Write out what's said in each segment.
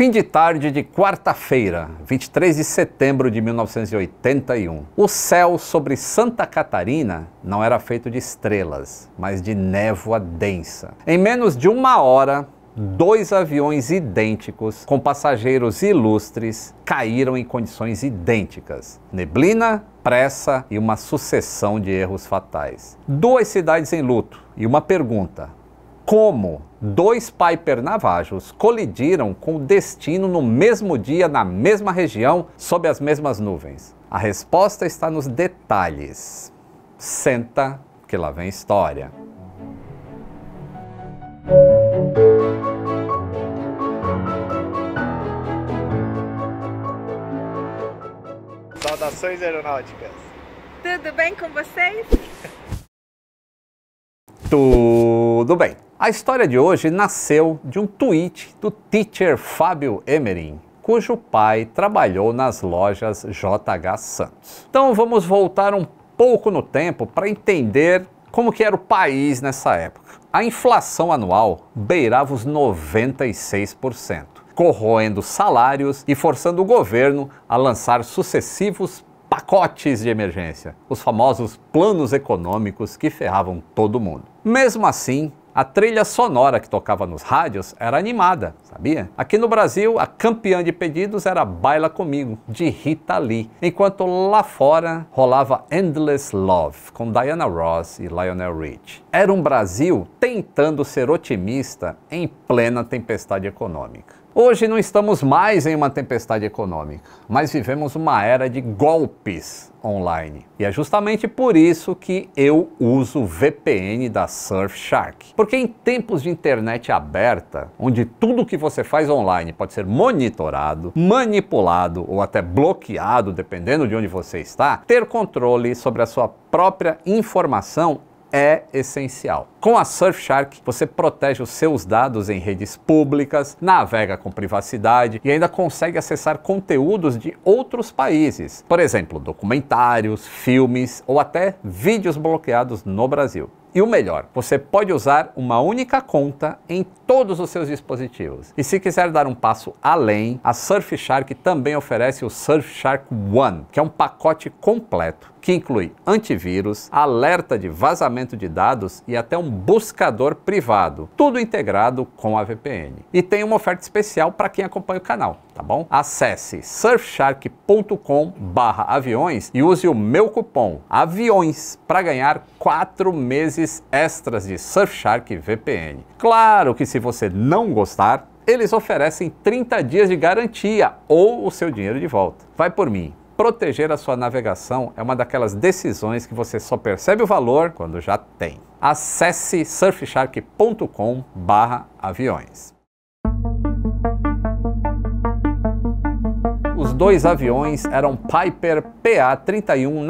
Fim de tarde de quarta-feira, 23 de setembro de 1981. O céu sobre Santa Catarina não era feito de estrelas, mas de névoa densa. Em menos de uma hora, 2 aviões idênticos, com passageiros ilustres, caíram em condições idênticas. Neblina, pressa e uma sucessão de erros fatais. 2 cidades em luto e uma pergunta: como 2 Piper Navajos colidiram com o destino no mesmo dia, na mesma região, sob as mesmas nuvens? A resposta está nos detalhes. Senta, que lá vem história. Saudações aeronáuticas! Tudo bem com vocês? Tudo bem. A história de hoje nasceu de um tweet do teacher Fábio Emerim, cujo pai trabalhou nas lojas JH Santos. Então vamos voltar um pouco no tempo para entender como que era o país nessa época. A inflação anual beirava os 96%, corroendo salários e forçando o governo a lançar sucessivos pacotes de emergência, os famosos planos econômicos que ferravam todo mundo. Mesmo assim, a trilha sonora que tocava nos rádios era animada, sabia? Aqui no Brasil, a campeã de pedidos era Baila Comigo, de Rita Lee, enquanto lá fora rolava Endless Love, com Diana Ross e Lionel Richie. Era um Brasil tentando ser otimista em plena tempestade econômica. Hoje não estamos mais em uma tempestade econômica, mas vivemos uma era de golpes online. E é justamente por isso que eu uso o VPN da Surfshark. Porque em tempos de internet aberta, onde tudo que você faz online pode ser monitorado, manipulado ou até bloqueado, dependendo de onde você está, ter controle sobre a sua própria informação é essencial. Com a Surfshark, você protege os seus dados em redes públicas, navega com privacidade e ainda consegue acessar conteúdos de outros países. Por exemplo, documentários, filmes ou até vídeos bloqueados no Brasil. E o melhor, você pode usar uma única conta em todos os seus dispositivos. E se quiser dar um passo além, a Surfshark também oferece o Surfshark One, que é um pacote completo que inclui antivírus, alerta de vazamento de dados e até um buscador privado, tudo integrado com a VPN. E tem uma oferta especial para quem acompanha o canal, tá bom? Acesse surfshark.com/aviões e use o meu cupom AVIões para ganhar 4 meses extras de Surfshark VPN. Claro que se você não gostar, eles oferecem 30 dias de garantia ou o seu dinheiro de volta. Vai por mim. Proteger a sua navegação é uma daquelas decisões que você só percebe o valor quando já tem. Acesse surfshark.com/aviões. Os 2 aviões eram Piper PA-31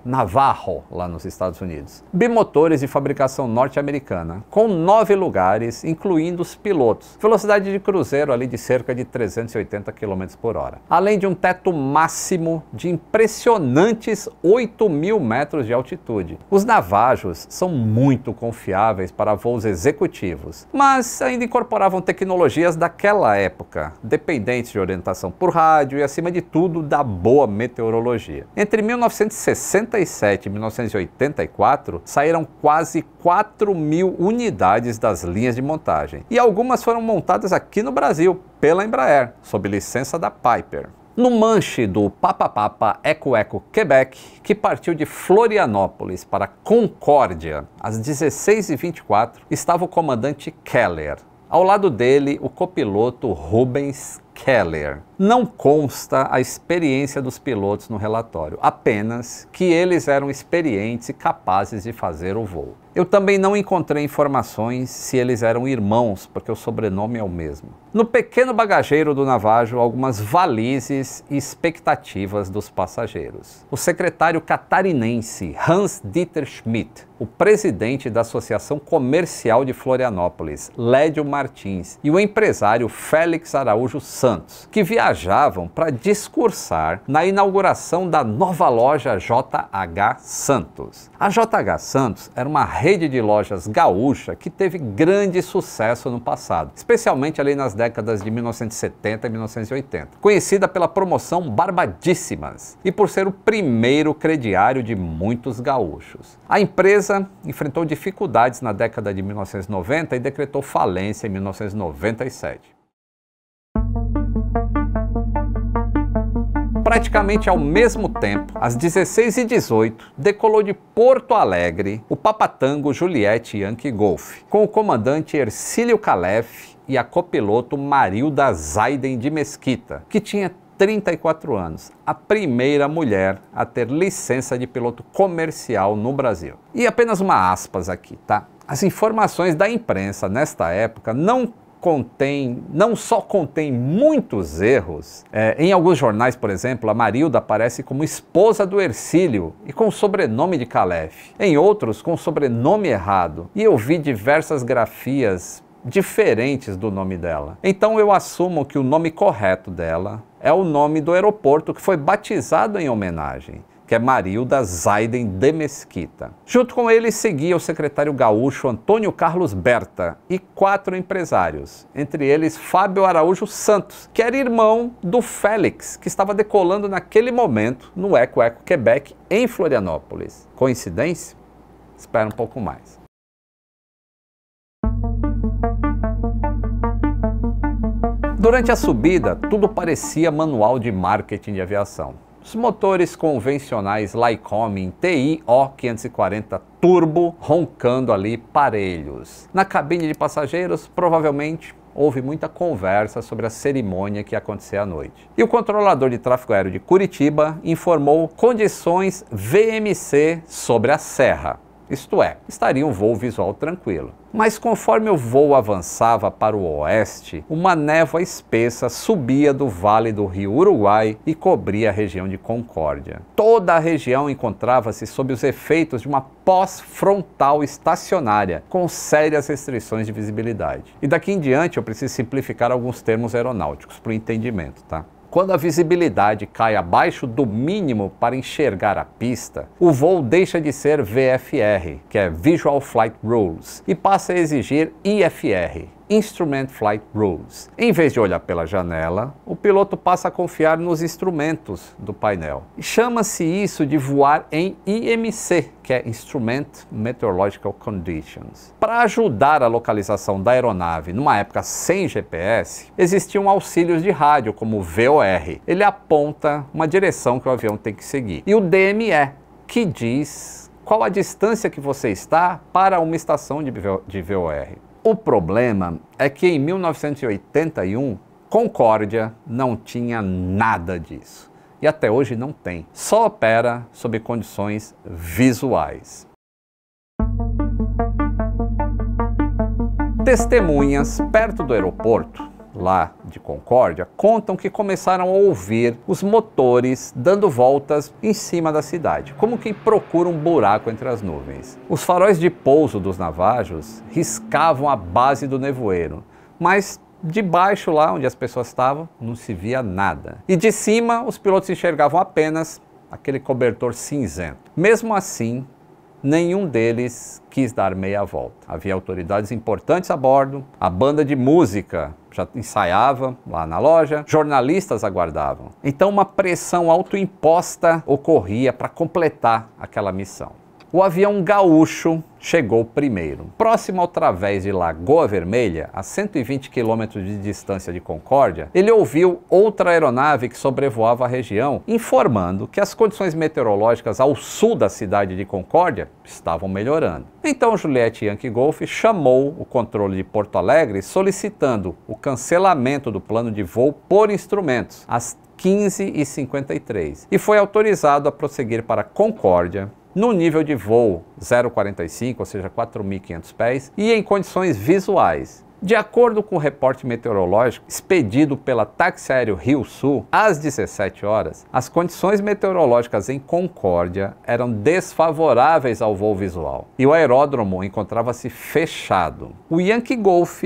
Navajo, lá nos Estados Unidos. Bimotores de fabricação norte-americana, com 9 lugares, incluindo os pilotos. Velocidade de cruzeiro ali de cerca de 380 km por hora. Além de um teto máximo de impressionantes 8.000 metros de altitude. Os Navajos são muito confiáveis para voos executivos, mas ainda incorporavam tecnologias daquela época, dependentes de orientação por rádio e, acima de tudo, da boa meteorologia. Entre 1967 e 1984, saíram quase 4.000 unidades das linhas de montagem. E algumas foram montadas aqui no Brasil, pela Embraer, sob licença da Piper. No manche do Papa Eco Eco Quebec, que partiu de Florianópolis para Concórdia, às 16h24, estava o comandante Keller. Ao lado dele, o copiloto Rubens Keller. Não consta a experiência dos pilotos no relatório, apenas que eles eram experientes e capazes de fazer o voo. Eu também não encontrei informações se eles eram irmãos, porque o sobrenome é o mesmo. No pequeno bagageiro do Navajo, algumas valizes e expectativas dos passageiros. O secretário catarinense Hans-Dieter Schmidt, o presidente da Associação Comercial de Florianópolis, Lédio Martins, e o empresário Félix Araújo Santos, que viajavam para discursar na inauguração da nova loja JH Santos. A JH Santos era uma rede de lojas gaúcha que teve grande sucesso no passado, especialmente ali nas décadas de 1970 e 1980, conhecida pela promoção Barbadíssimas e por ser o primeiro crediário de muitos gaúchos. A empresa enfrentou dificuldades na década de 1990 e decretou falência em 1997. Praticamente ao mesmo tempo, às 16h18, decolou de Porto Alegre o Papatango Juliette Yankee Golf, com o comandante Hercílio Calef e a copiloto Marilda Zaiden de Mesquita, que tinha 34 anos, a primeira mulher a ter licença de piloto comercial no Brasil. E apenas uma aspas aqui, tá? As informações da imprensa nesta época não só contém muitos erros. Em alguns jornais, por exemplo, a Marilda aparece como esposa do Hercílio e com o sobrenome de Calef. Em outros, com o sobrenome errado. E eu vi diversas grafias diferentes do nome dela. Então eu assumo que o nome correto dela é o nome do aeroporto que foi batizado em homenagem, que é Marilda Zaiden de Mesquita. Junto com ele seguia o secretário gaúcho Antônio Carlos Berta e 4 empresários, entre eles Fábio Araújo Santos, que era irmão do Félix, que estava decolando naquele momento no Eco Eco Quebec, em Florianópolis. Coincidência? Espera um pouco mais. Durante a subida, tudo parecia manual de marketing de aviação. Os motores convencionais Lycoming TI-O 540 Turbo roncando ali parelhos. Na cabine de passageiros, provavelmente, houve muita conversa sobre a cerimônia que ia acontecer à noite. E o controlador de tráfego aéreo de Curitiba informou condições VMC sobre a serra. Isto é, estaria um voo visual tranquilo. Mas conforme o voo avançava para o oeste, uma névoa espessa subia do vale do rio Uruguai e cobria a região de Concórdia. Toda a região encontrava-se sob os efeitos de uma pós-frontal estacionária, com sérias restrições de visibilidade. E daqui em diante eu preciso simplificar alguns termos aeronáuticos para o entendimento, tá? Quando a visibilidade cai abaixo do mínimo para enxergar a pista, o voo deixa de ser VFR, que é Visual Flight Rules, e passa a exigir IFR, Instrument Flight Rules. Em vez de olhar pela janela, o piloto passa a confiar nos instrumentos do painel. Chama-se isso de voar em IMC, que é Instrument Meteorological Conditions. Para ajudar a localização da aeronave numa época sem GPS, existiam auxílios de rádio, como o VOR. Ele aponta uma direção que o avião tem que seguir. E o DME, que diz qual a distância que você está para uma estação de VOR. O problema é que em 1981, Concórdia não tinha nada disso. E até hoje não tem. Só opera sob condições visuais. Testemunhas perto do aeroporto, lá de Concórdia, contam que começaram a ouvir os motores dando voltas em cima da cidade, como quem procura um buraco entre as nuvens. Os faróis de pouso dos navajos riscavam a base do nevoeiro, mas de baixo, lá onde as pessoas estavam, não se via nada. E de cima, os pilotos enxergavam apenas aquele cobertor cinzento. Mesmo assim, nenhum deles quis dar meia volta. Havia autoridades importantes a bordo, a banda de música já ensaiava lá na loja, jornalistas aguardavam. Então uma pressão autoimposta ocorria para completar aquela missão. O avião gaúcho chegou primeiro. Próximo ao través de Lagoa Vermelha, a 120 km de distância de Concórdia, ele ouviu outra aeronave que sobrevoava a região, informando que as condições meteorológicas ao sul da cidade de Concórdia estavam melhorando. Então o Juliette Yankee Golf chamou o controle de Porto Alegre solicitando o cancelamento do plano de voo por instrumentos, às 15h53, e foi autorizado a prosseguir para Concórdia, no nível de voo 0,45, ou seja, 4.500 pés, e em condições visuais. De acordo com o reporte meteorológico expedido pela Táxi Aéreo Rio Sul, às 17 horas, as condições meteorológicas em Concórdia eram desfavoráveis ao voo visual e o aeródromo encontrava-se fechado. O Yankee Golf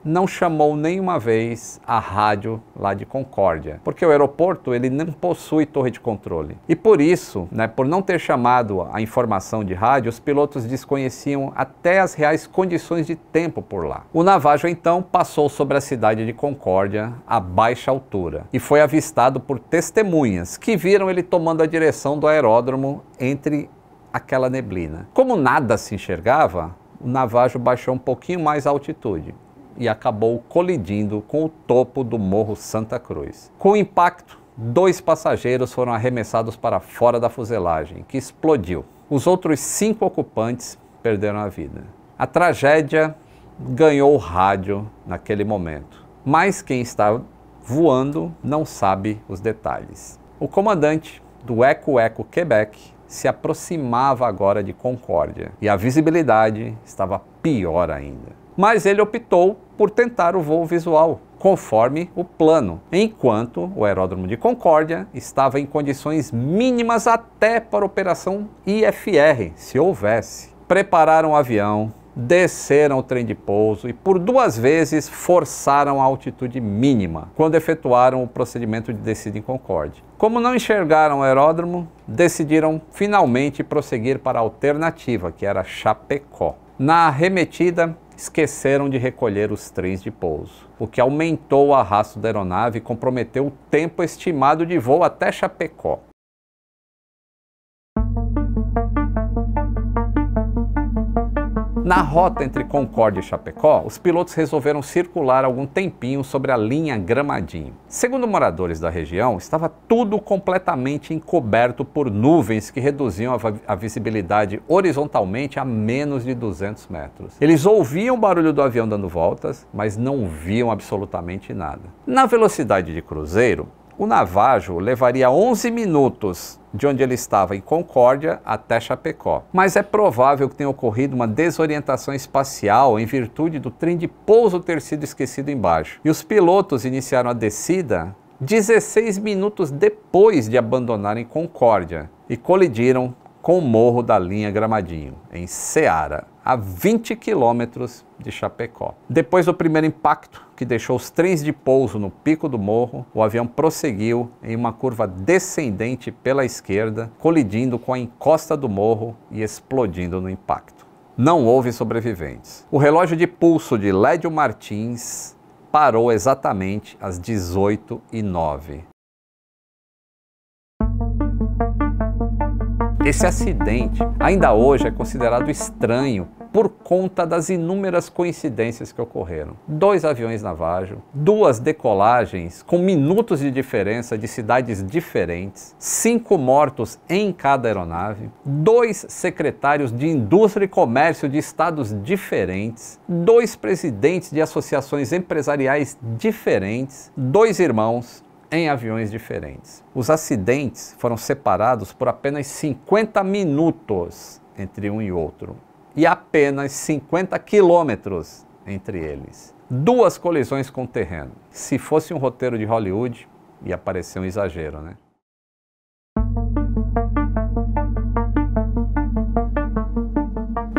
não chamou nenhuma vez a rádio lá de Concórdia, porque o aeroporto ele não possui torre de controle. E por isso, por não ter chamado a informação de rádio, os pilotos desconheciam até as reais condições de tempo por lá. O Navajo então passou sobre a cidade de Concórdia a baixa altura e foi avistado por testemunhas que viram ele tomando a direção do aeródromo entre aquela neblina. Como nada se enxergava, o Navajo baixou um pouquinho mais a altitude e acabou colidindo com o topo do Morro Santa Cruz. Com o impacto, 2 passageiros foram arremessados para fora da fuselagem, que explodiu. Os outros 5 ocupantes perderam a vida. A tragédia ganhou o rádio naquele momento, mas quem está voando não sabe os detalhes. O comandante do Eco Eco Quebec se aproximava agora de Concórdia e a visibilidade estava pior ainda. Mas ele optou por tentar o voo visual, conforme o plano, enquanto o aeródromo de Concórdia estava em condições mínimas até para operação IFR, se houvesse. Prepararam o avião, desceram o trem de pouso e por 2 vezes forçaram a altitude mínima, quando efetuaram o procedimento de descida em Concórdia. Como não enxergaram o aeródromo, decidiram finalmente prosseguir para a alternativa, que era Chapecó. Na arremetida, esqueceram de recolher os trens de pouso, o que aumentou o arrasto da aeronave e comprometeu o tempo estimado de voo até Chapecó. Na rota entre Concórdia e Chapecó, os pilotos resolveram circular algum tempinho sobre a linha Gramadinho. Segundo moradores da região, estava tudo completamente encoberto por nuvens que reduziam a visibilidade horizontalmente a menos de 200 metros. Eles ouviam o barulho do avião dando voltas, mas não viam absolutamente nada. Na velocidade de cruzeiro, o Navajo levaria 11 minutos de onde ele estava em Concórdia até Chapecó. Mas é provável que tenha ocorrido uma desorientação espacial em virtude do trem de pouso ter sido esquecido embaixo. E os pilotos iniciaram a descida 16 minutos depois de abandonarem Concórdia e colidiram com o morro da linha Gramadinho, em Ceará, a 20 quilômetros de Chapecó. Depois do primeiro impacto, que deixou os trens de pouso no pico do morro, o avião prosseguiu em uma curva descendente pela esquerda, colidindo com a encosta do morro e explodindo no impacto. Não houve sobreviventes. O relógio de pulso de Lédio Martins parou exatamente às 18h09. Esse acidente ainda hoje é considerado estranho por conta das inúmeras coincidências que ocorreram. 2 aviões Navajo, 2 decolagens com minutos de diferença de cidades diferentes, 5 mortos em cada aeronave, 2 secretários de indústria e comércio de estados diferentes, 2 presidentes de associações empresariais diferentes, 2 irmãos em aviões diferentes. Os acidentes foram separados por apenas 50 minutos entre um e outro e apenas 50 quilômetros entre eles. 2 colisões com o terreno. Se fosse um roteiro de Hollywood, ia parecer um exagero, né?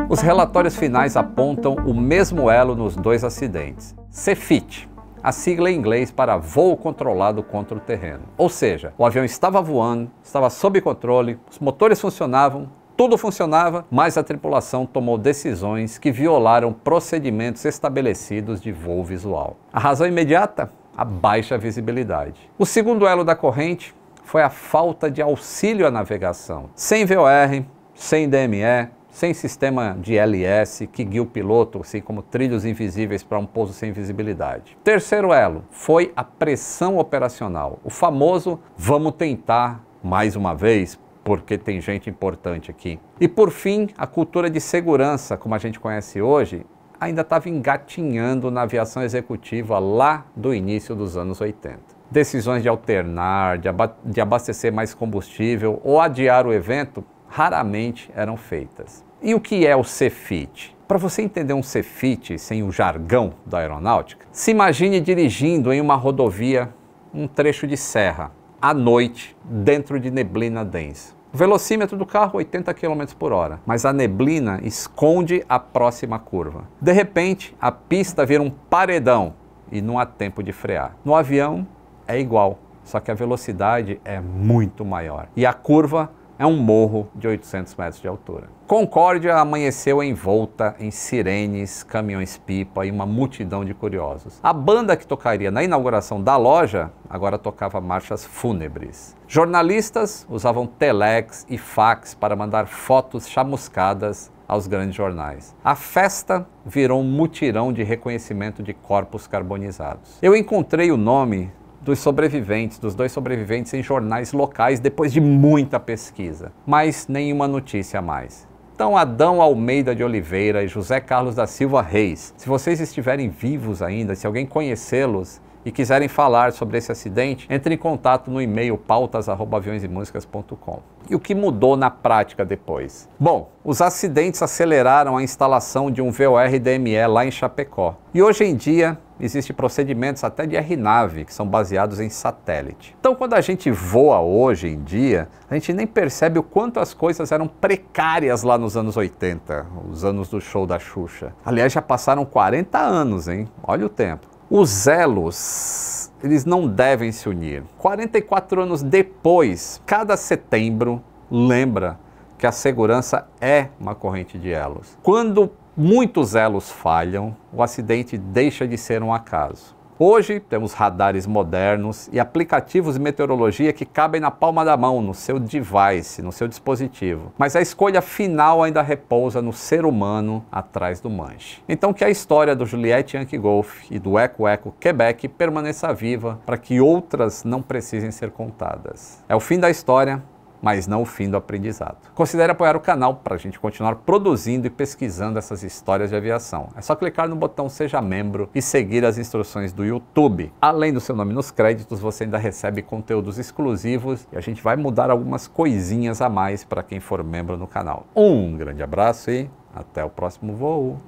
Os relatórios finais apontam o mesmo elo nos 2 acidentes. CFIT, a sigla em inglês para voo controlado contra o terreno. Ou seja, o avião estava voando, estava sob controle, os motores funcionavam, tudo funcionava, mas a tripulação tomou decisões que violaram procedimentos estabelecidos de voo visual. A razão imediata? A baixa visibilidade. O segundo elo da corrente foi a falta de auxílio à navegação. Sem VOR, sem DME, sem sistema de LS que guia o piloto, assim como trilhos invisíveis para um pouso sem visibilidade. Terceiro elo foi a pressão operacional, o famoso vamos tentar mais uma vez, porque tem gente importante aqui. E por fim, a cultura de segurança, como a gente conhece hoje, ainda estava engatinhando na aviação executiva lá do início dos anos 80. Decisões de alternar, de abastecer mais combustível ou adiar o evento raramente eram feitas. E o que é o CFIT? Para você entender um CFIT sem o jargão da aeronáutica, se imagine dirigindo em uma rodovia um trecho de serra, à noite, dentro de neblina densa. O velocímetro do carro 80 km por hora, mas a neblina esconde a próxima curva. De repente, a pista vira um paredão e não há tempo de frear. No avião é igual, só que a velocidade é muito maior e a curva é um morro de 800 metros de altura. Concórdia amanheceu envolta em sirenes, caminhões-pipa e uma multidão de curiosos. A banda que tocaria na inauguração da loja agora tocava marchas fúnebres. Jornalistas usavam telex e fax para mandar fotos chamuscadas aos grandes jornais. A festa virou um mutirão de reconhecimento de corpos carbonizados. Eu encontrei o nome dos dois sobreviventes em jornais locais depois de muita pesquisa, mas nenhuma notícia a mais. Então, Adão Almeida de Oliveira e José Carlos da Silva Reis, se vocês estiverem vivos ainda, se alguém conhecê-los e quiserem falar sobre esse acidente, entre em contato no e-mail pautas@aviõesemusicas.com. E o que mudou na prática depois? Bom, os acidentes aceleraram a instalação de um VOR-DME lá em Chapecó. E hoje em dia, existem procedimentos até de aeronave que são baseados em satélite. Então, quando a gente voa hoje em dia, a gente nem percebe o quanto as coisas eram precárias lá nos anos 80, os anos do show da Xuxa. Aliás, já passaram 40 anos, hein? Olha o tempo. Os elos, eles não devem se unir. 44 anos depois, cada setembro lembra que a segurança é uma corrente de elos. Quando muitos elos falham, o acidente deixa de ser um acaso. Hoje temos radares modernos e aplicativos de meteorologia que cabem na palma da mão, no seu device, no seu dispositivo. Mas a escolha final ainda repousa no ser humano atrás do manche. Então que a história do Juliette Yankee Golf e do Eco Eco Quebec permaneça viva para que outras não precisem ser contadas. É o fim da história, mas não o fim do aprendizado. Considere apoiar o canal para a gente continuar produzindo e pesquisando essas histórias de aviação. É só clicar no botão Seja Membro e seguir as instruções do YouTube. Além do seu nome nos créditos, você ainda recebe conteúdos exclusivos e a gente vai mudar algumas coisinhas a mais para quem for membro no canal. Um grande abraço e até o próximo voo!